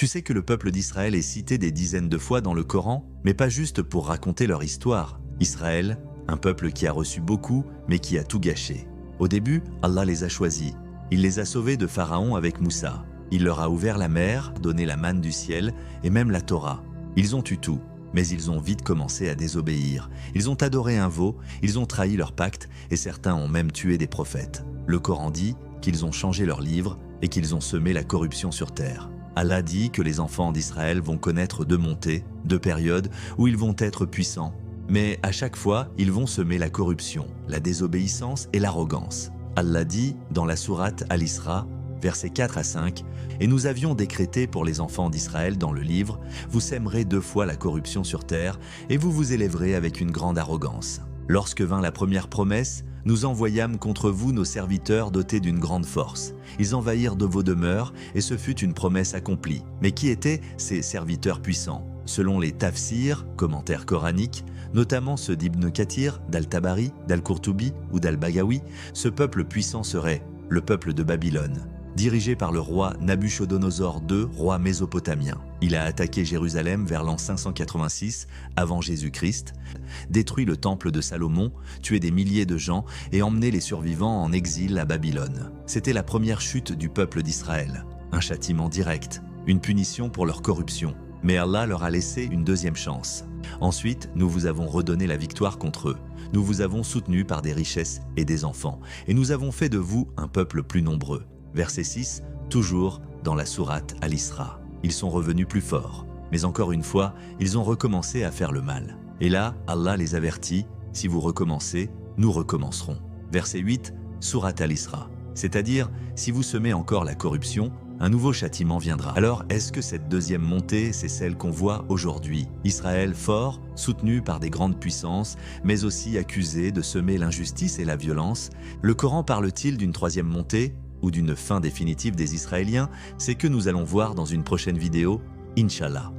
Tu sais que le peuple d'Israël est cité des dizaines de fois dans le Coran, mais pas juste pour raconter leur histoire. Israël, un peuple qui a reçu beaucoup, mais qui a tout gâché. Au début, Allah les a choisis. Il les a sauvés de Pharaon avec Moussa. Il leur a ouvert la mer, donné la manne du ciel et même la Torah. Ils ont eu tout, mais ils ont vite commencé à désobéir. Ils ont adoré un veau, ils ont trahi leur pacte et certains ont même tué des prophètes. Le Coran dit qu'ils ont changé leur livre et qu'ils ont semé la corruption sur terre. Allah dit que les enfants d'Israël vont connaître deux montées, deux périodes où ils vont être puissants. Mais à chaque fois, ils vont semer la corruption, la désobéissance et l'arrogance. Allah dit dans la sourate Al-Isra, versets 4 à 5, « Et nous avions décrété pour les enfants d'Israël dans le livre, vous sèmerez 2 fois la corruption sur terre et vous vous élèverez avec une grande arrogance. Lorsque vint la première promesse, nous envoyâmes contre vous nos serviteurs dotés d'une grande force. Ils envahirent de vos demeures et ce fut une promesse accomplie. Mais qui étaient ces serviteurs puissants ? Selon les tafsirs, commentaires coraniques, notamment ceux d'Ibn Kathir, d'Al-Tabari, d'Al-Qurtubi ou d'Al-Bagawi, ce peuple puissant serait le peuple de Babylone, dirigé par le roi Nabuchodonosor II, roi mésopotamien. Il a attaqué Jérusalem vers l'an 586 avant Jésus-Christ, détruit le temple de Salomon, tué des milliers de gens et emmené les survivants en exil à Babylone. C'était la première chute du peuple d'Israël, un châtiment direct, une punition pour leur corruption. Mais Allah leur a laissé une deuxième chance. Ensuite, nous vous avons redonné la victoire contre eux. Nous vous avons soutenus par des richesses et des enfants, et nous avons fait de vous un peuple plus nombreux. Verset 6, toujours dans la sourate Al-Isra. Ils sont revenus plus forts, mais encore une fois, ils ont recommencé à faire le mal. Et là, Allah les avertit, si vous recommencez, nous recommencerons. Verset 8, sourate Al-Isra. C'est-à-dire, si vous semez encore la corruption, un nouveau châtiment viendra. Alors, est-ce que cette deuxième montée, c'est celle qu'on voit aujourd'hui? Israël fort, soutenu par des grandes puissances, mais aussi accusé de semer l'injustice et la violence. Le Coran parle-t-il d'une troisième montée ou d'une fin définitive des Israéliens? C'est que nous allons voir dans une prochaine vidéo, Inch'Allah.